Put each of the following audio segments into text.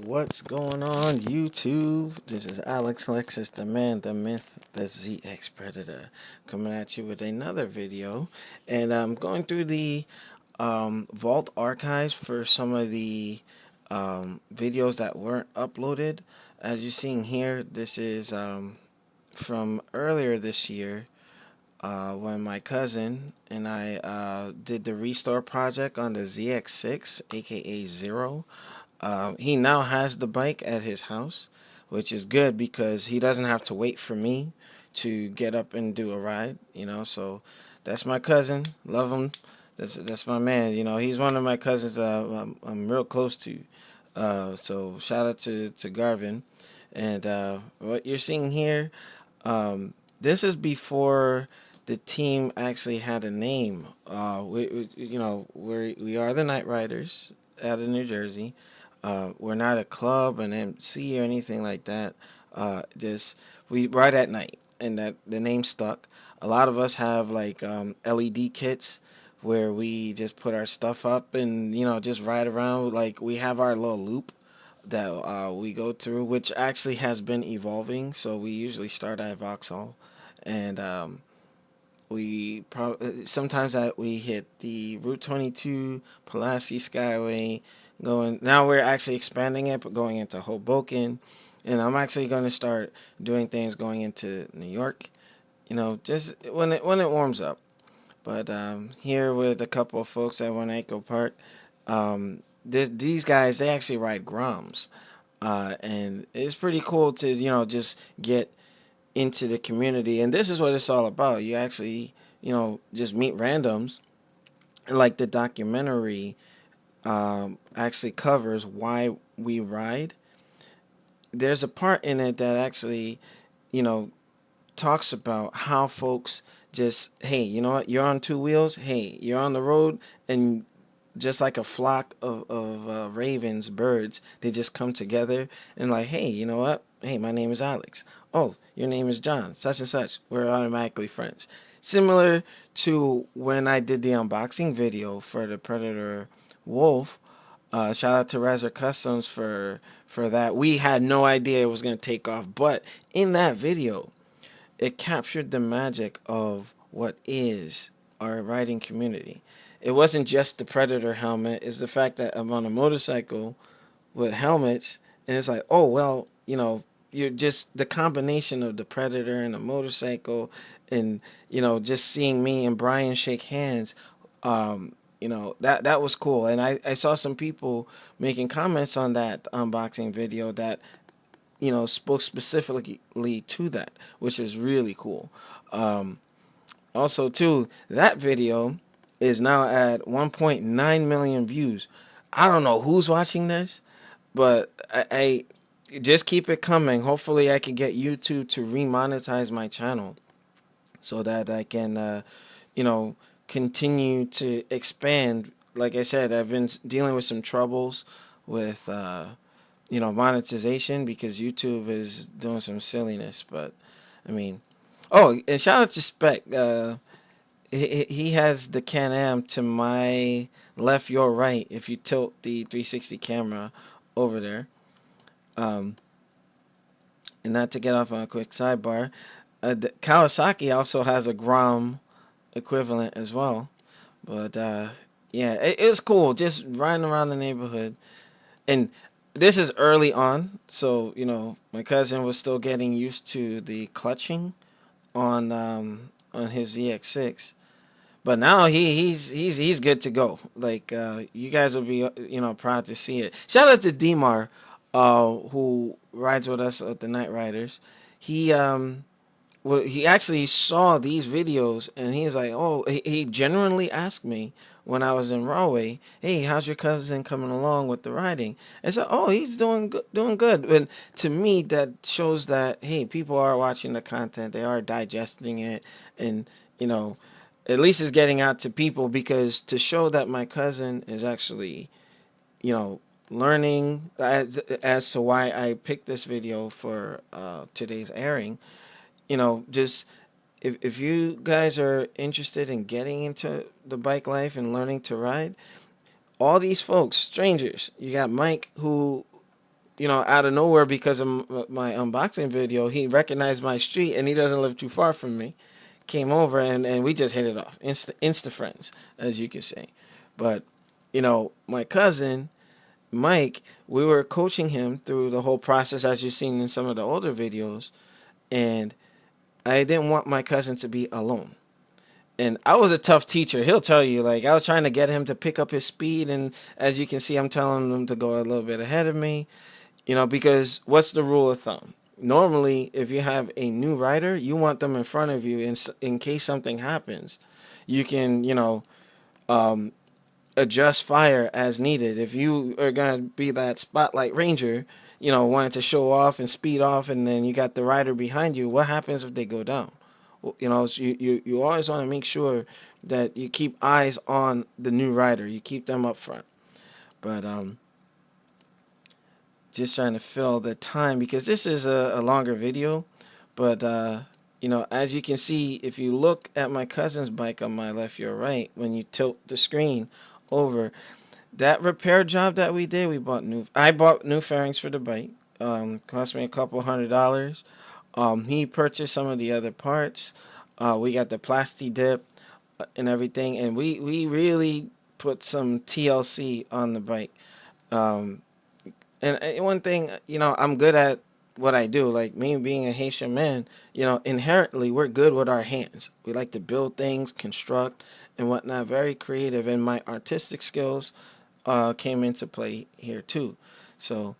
What's going on, YouTube? This is Alex Lexus, the man, the myth, the ZX Predator, coming at you with another video. And I'm going through the Vault archives for some of the videos that weren't uploaded. As you're seeing here, this is from earlier this year when my cousin and I did the restore project on the ZX6, aka Zero. He now has the bike at his house, which is good because he doesn't have to wait for me to get up and do a ride, So that's my cousin. Love him. That's my man. He's one of my cousins that I'm real close to. So shout out to Garvin. And what you're seeing here, this is before the team actually had a name. We are the Night Riders out of New Jersey. We're not a club, an MC, or anything like that. Just we ride at night, and that the name stuck. A lot of us have like LED kits where we just put our stuff up and just ride around. Like we have our little loop that we go through, which actually has been evolving. So we usually start at Vauxhall, and sometimes that we hit the Route 22 Pulaski Skyway. Now we're actually expanding it, but going into Hoboken, and I'm actually going to start doing things going into New York. Just when it warms up. But here with a couple of folks at One Echo Park, these guys they actually ride Groms, and it's pretty cool to just get into the community. And this is what it's all about. You actually just meet randoms, and like the documentary actually covers why we ride. There's a part in it that actually you know talks about how folks just, hey, you know what, you're on two wheels, hey, you're on the road, and just like a flock of ravens, birds, they just come together and like, hey, you know what, hey, my name is Alex, oh, your name is John, such and such, we're automatically friends. Similar to when I did the unboxing video for the Predator Wolf. Shout out to Razor Customs for that. We had no idea it was going to take off, but in that video it captured the magic of what is our riding community. It wasn't just the Predator helmet, it's the fact that I'm on a motorcycle with helmets, and it's like, oh, well, you're just the combination of the Predator and the motorcycle, and, just seeing me and Brian shake hands. That was cool. And I saw some people making comments on that unboxing video that spoke specifically to that, which is really cool. Um, Also, too, that video is now at 1.9 million views. I don't know who's watching this, but I just keep it coming. Hopefully, I can get YouTube to remonetize my channel so that I can, you know, continue to expand. Like I said, I've been dealing with some troubles with, monetization because YouTube is doing some silliness. But I mean, oh, and shout out to Spec. He has the Can-Am to my left, your right. If you tilt the 360 camera over there, um, and not to get off on a quick sidebar, the Kawasaki also has a Grom equivalent as well. But yeah, it was cool just riding around the neighborhood. And this is early on, so my cousin was still getting used to the clutching on his ZX6. But now he's good to go. Like you guys will be proud to see it. Shout out to Demar, who rides with us at the Night Riders. He he actually saw these videos and he was like, oh, he genuinely asked me when I was in Rahway, hey, how's your cousin coming along with the riding? And so, oh, he's doing good. And to me, that shows that, hey, people are watching the content, they are digesting it, and at least it's getting out to people, because to show that my cousin is actually, learning as to why I picked this video for today's airing, just if you guys are interested in getting into the bike life and learning to ride, all these folks, strangers, you got Mike, who out of nowhere because of my unboxing video, he recognized my street and he doesn't live too far from me. Came over and we just hit it off. Insta friends, as you could say. But, my cousin, Mike, we were coaching him through the whole process as you've seen in some of the older videos. And I didn't want my cousin to be alone. And I was a tough teacher. He'll tell you, like, I was trying to get him to pick up his speed. And as you can see, I'm telling him to go a little bit ahead of me. Because what's the rule of thumb? Normally, if you have a new rider, you want them in front of you in case something happens. You can, um, adjust fire as needed. If you are going to be that spotlight ranger, wanting to show off and speed off, and then you got the rider behind you, what happens if they go down? So you always want to make sure that you keep eyes on the new rider. You keep them up front. But just trying to fill the time because this is a longer video. But as you can see, if you look at my cousin's bike on my left, your right, when you tilt the screen over, that repair job that we did, I bought new fairings for the bike. Cost me a couple $100. He purchased some of the other parts. We got the plasti dip and everything, and we really put some TLC on the bike. And one thing, I'm good at what I do. Like me being a Haitian man, inherently we're good with our hands. We like to build things, construct, and whatnot. Very creative, and my artistic skills came into play here too. So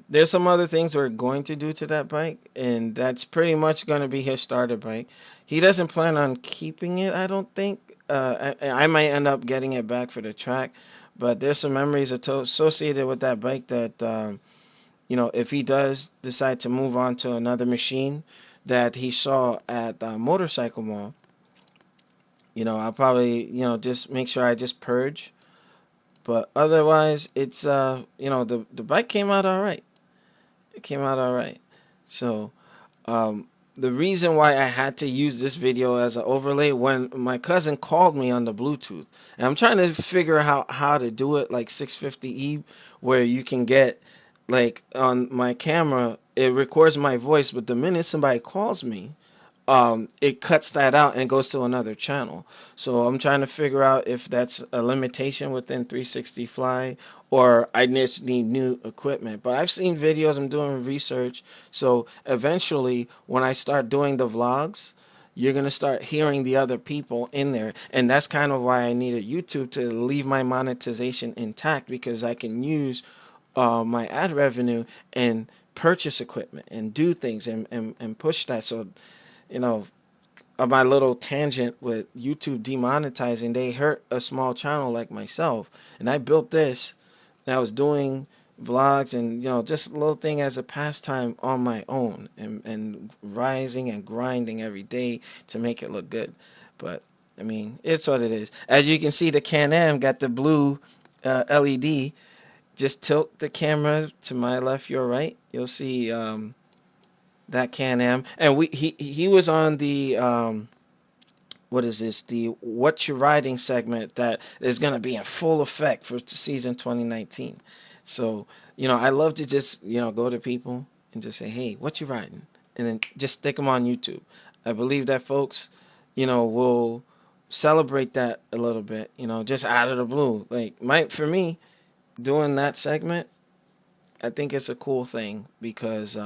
there's some other things we're going to do to that bike, and that's pretty much going to be his starter bike. He doesn't plan on keeping it, I don't think. I might end up getting it back for the track, but there's some memories associated with that bike that, if he does decide to move on to another machine that he saw at the motorcycle mall, I'll probably, just make sure I just purge. But otherwise, it's, the bike came out all right. It came out all right. So, the reason why I had to use this video as an overlay, when my cousin called me on the Bluetooth, and I'm trying to figure out how to do it like 650E, where you can get, like, on my camera, it records my voice, but the minute somebody calls me, it cuts that out and goes to another channel. So I'm trying to figure out if that's a limitation within 360 Fly or I just need new equipment. But I've seen videos, I'm doing research. So eventually, when I start doing the vlogs, you're going to start hearing the other people in there. And that's kind of why I needed YouTube to leave my monetization intact, because I can use my ad revenue and purchase equipment and do things and push that. So my little tangent with YouTube demonetizing, they hurt a small channel like myself. And I built this, and I was doing vlogs and, just a little thing as a pastime on my own and rising and grinding every day to make it look good. But, it's what it is. As you can see, the Can-Am got the blue LED. Just tilt the camera to my left, your right. You'll see that Can-Am, and he was on the what is this, the What You Riding segment that is going to be in full effect for season 2019. So I love to just go to people and just say, hey, what you riding, and then just stick them on YouTube. I believe that folks will celebrate that a little bit, just out of the blue. Like for me, doing that segment, I think it's a cool thing because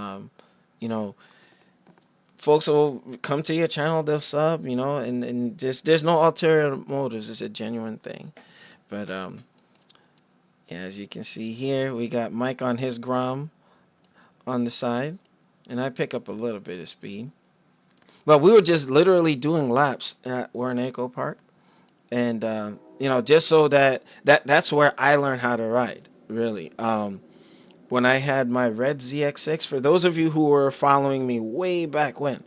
folks will come to your channel, they'll sub, and just there's no ulterior motives. It's a genuine thing. But yeah, as you can see here, we got Mike on his Grom on the side, and I pick up a little bit of speed. But we were just literally doing laps at Wernico Park, and just so that's where I learned how to ride, really. When I had my red ZX6, for those of you who were following me way back when,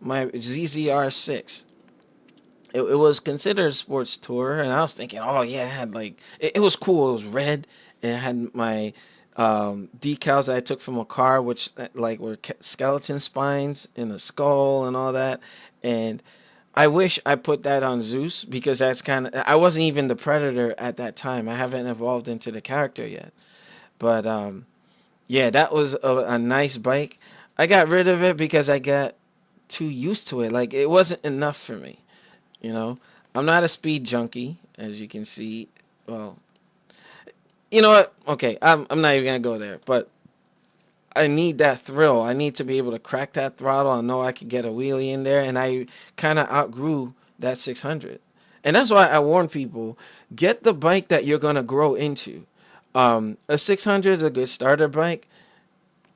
my ZZR6, it was considered a sports tour, and I was thinking, oh yeah, it had it was cool. It was red, and it had my decals that I took from a car, which were skeleton spines and a skull and all that, and I wish I put that on Zeus, because that's I wasn't even the Predator at that time. I haven't evolved into the character yet, but Yeah, that was a nice bike. I got rid of it because I got too used to it. Like it wasn't enough for me. You know, I'm not a speed junkie, as you can see. Well, you know what? Okay, I'm not even gonna go there. But I need that thrill. I need to be able to crack that throttle. I know I could get a wheelie in there, and I kind of outgrew that 600. And that's why I warn people: get the bike that you're gonna grow into. A 600 is a good starter bike.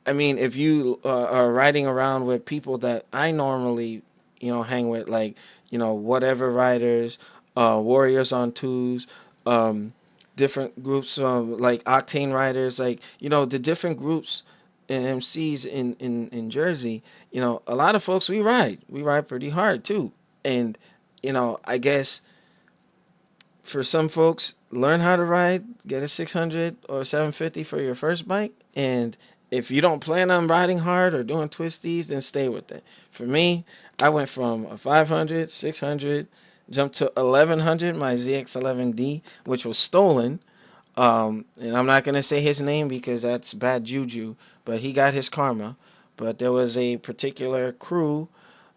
I mean, if you are riding around with people that I normally, hang with, like, whatever riders, warriors on twos, um, different groups, like Octane riders, like, the different groups and MCs in Jersey, a lot of folks, we ride pretty hard too. And, I guess for some folks, learn how to ride, get a 600 or 750 for your first bike, and if you don't plan on riding hard or doing twisties, then stay with it. For me, I went from a 500, 600, jumped to 1100, my ZX11D, which was stolen. And I'm not gonna say his name because that's bad juju, but he got his karma. But there was a particular crew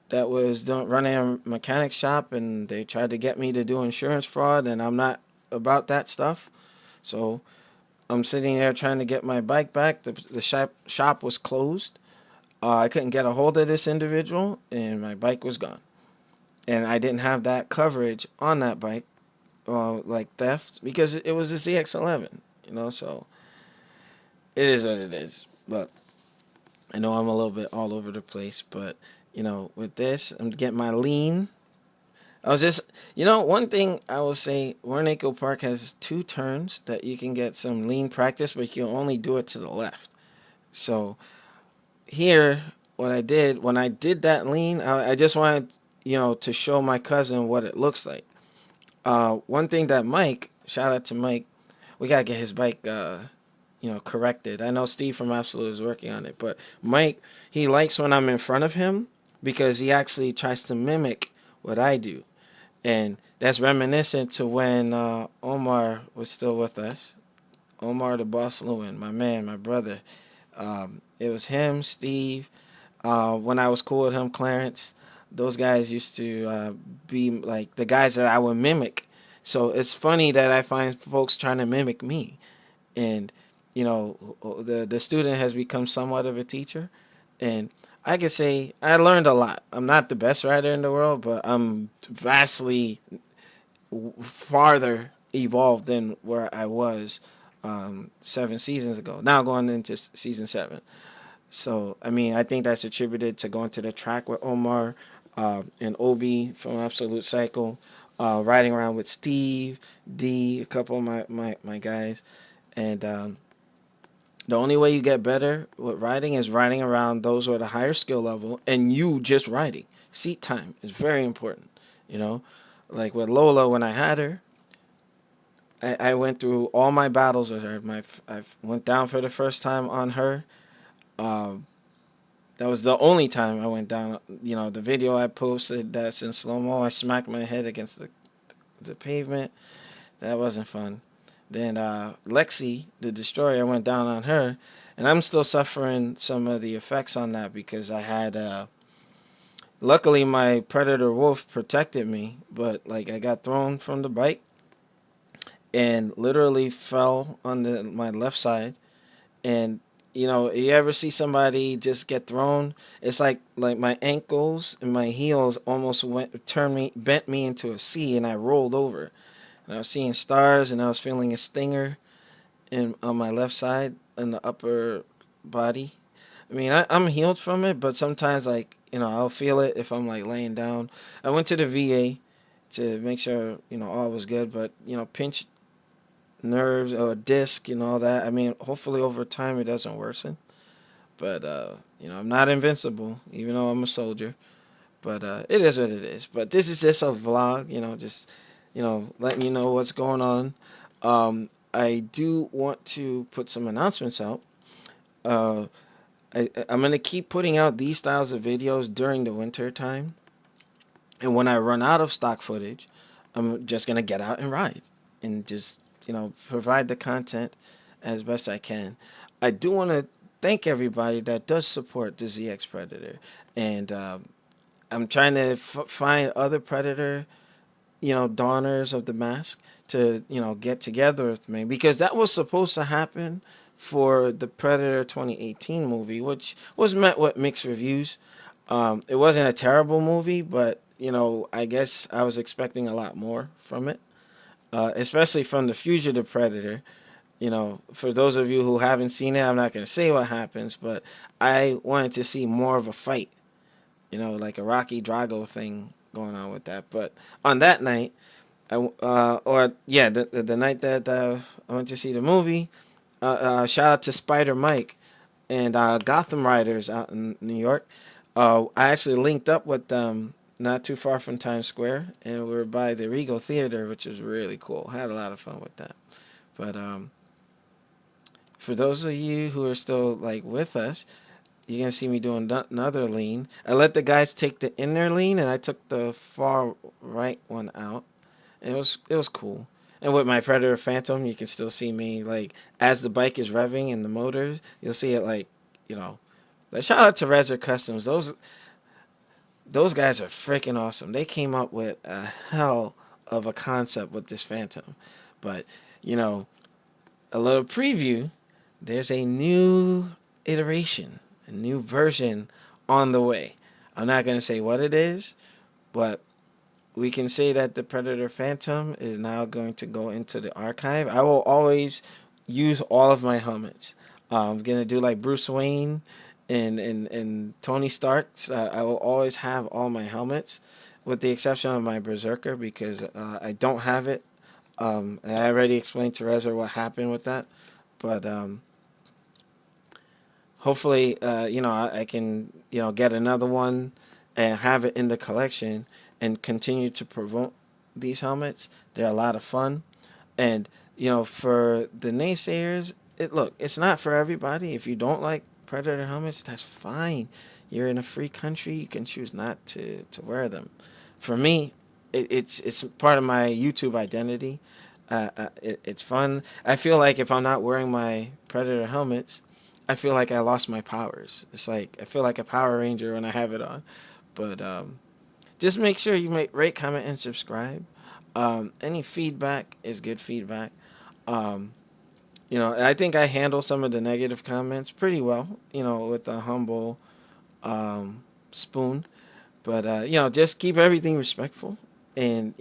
that was running a mechanic shop, and they tried to get me to do insurance fraud, and I'm not about that stuff. So I'm sitting there trying to get my bike back. The shop was closed. I couldn't get a hold of this individual, and my bike was gone. And I didn't have that coverage on that bike, like theft, because it was a ZX11. So it is what it is. But I know I'm a little bit all over the place, but with this, I'm getting my lean. I was just, one thing I will say, Warnaco Park has two turns that you can get some lean practice, but you can only do it to the left. So here, what I did, when I did that lean, I just wanted, to show my cousin what it looks like. One thing that Mike, shout out to Mike, we gotta get his bike, corrected. I know Steve from Absolute is working on it, but Mike, he likes when I'm in front of him because he actually tries to mimic what I do. And that's reminiscent to when Omar was still with us. Omar the Boss Lewin, my man, my brother. It was him, Steve. When I was cool with him, Clarence. Those guys used to be like the guys that I would mimic. So it's funny that I find folks trying to mimic me. And, the student has become somewhat of a teacher. And I could say I learned a lot. I'm not the best writer in the world, but I'm vastly farther evolved than where I was 7 seasons ago. Now going into season 7. So, I mean, I think that's attributed to going to the track with Omar and Obi from Absolute Cycle, riding around with Steve, D, a couple of my guys. And the only way you get better with riding is riding around those who are at a higher skill level and you just riding. Seat time is very important, you know? Like with Lola, when I had her, I went through all my battles with her. I went down for the first time on her. Um, that was the only time I went down. The video I posted that's in slow mo, I smacked my head against the pavement. That wasn't fun. Then Lexi, the destroyer, went down on her, and I'm still suffering some of the effects on that because I had. Luckily, my predator wolf protected me, but like I got thrown from the bike and literally fell on my left side. And you ever see somebody just get thrown? It's like my ankles and my heels almost bent me into a C, and I rolled over. And I was seeing stars, and I was feeling a stinger on my left side in the upper body. I mean, I'm healed from it, but sometimes I'll feel it if I'm like laying down. I went to the VA to make sure all was good, but pinched nerves or disc and all that. I mean, hopefully over time it doesn't worsen. But I'm not invincible, even though I'm a soldier. But it is what it is. But this is just a vlog, just letting you know what's going on. I do want to put some announcements out. Uh, I'm gonna keep putting out these styles of videos during the winter time, and when I run out of stock footage, I'm just gonna get out and ride, and just provide the content as best I can. I do want to thank everybody that does support the ZX Predator, and I'm trying to find other Predator, donners of the mask to, get together with me, because that was supposed to happen for the Predator 2018 movie, which was met with mixed reviews. It wasn't a terrible movie, but I guess I was expecting a lot more from it, especially from the Fugitive Predator. For those of you who haven't seen it, I'm not going to say what happens, but I wanted to see more of a fight, like a Rocky Drago thing going on with that. But on that night, the night that I went to see the movie, shout out to Spider Mike and Gotham Riders out in New York. I actually linked up with them not too far from Times Square, and we were by the Regal Theater, which was really cool. Had a lot of fun with that. But for those of you who are still like with us, you're gonna see me doing another lean. I let the guys take the inner lean, and I took the far right one out. And it was cool. And with my Predator Phantom, you can still see me like as the bike is revving and the motors, you'll see it like, you know. But shout out to Rezer Customs. Those guys are freaking awesome. They came up with a hell of a concept with this Phantom. But, you know, a little preview, there's a new iteration, a new version on the way. I'm not going to say what it is, but we can say that the Predator Phantom is now going to go into the archive. I will always use all of my helmets. I'm going to do like Bruce Wayne and Tony Stark's. I will always have all my helmets, with the exception of my Berserker, because I don't have it. I already explained to Rezer what happened with that. But hopefully, I can, get another one and have it in the collection and continue to promote these helmets. They're a lot of fun. And, for the naysayers, it's not for everybody. If you don't like Predator helmets, that's fine. You're in a free country. You can choose not to wear them. For me, it's part of my YouTube identity. It's fun. I feel like if I'm not wearing my Predator helmets, I feel like I lost my powers. It's like I feel like a Power Ranger when I have it on. But just make sure you rate, comment, and subscribe. Any feedback is good feedback. Um, I think I handle some of the negative comments pretty well, with a humble spoon. But, just keep everything respectful. And,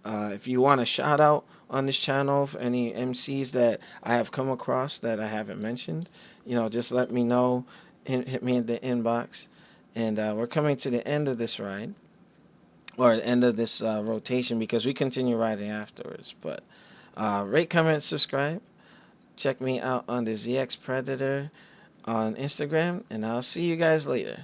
if you want a shout out on this channel for any MCs that I have come across that I haven't mentioned, just let me know. Hit me in the inbox. And we're coming to the end of this ride, or the end of this rotation, because we continue riding afterwards. But rate, comment, subscribe. Check me out on the ZX Predator on Instagram, and I'll see you guys later.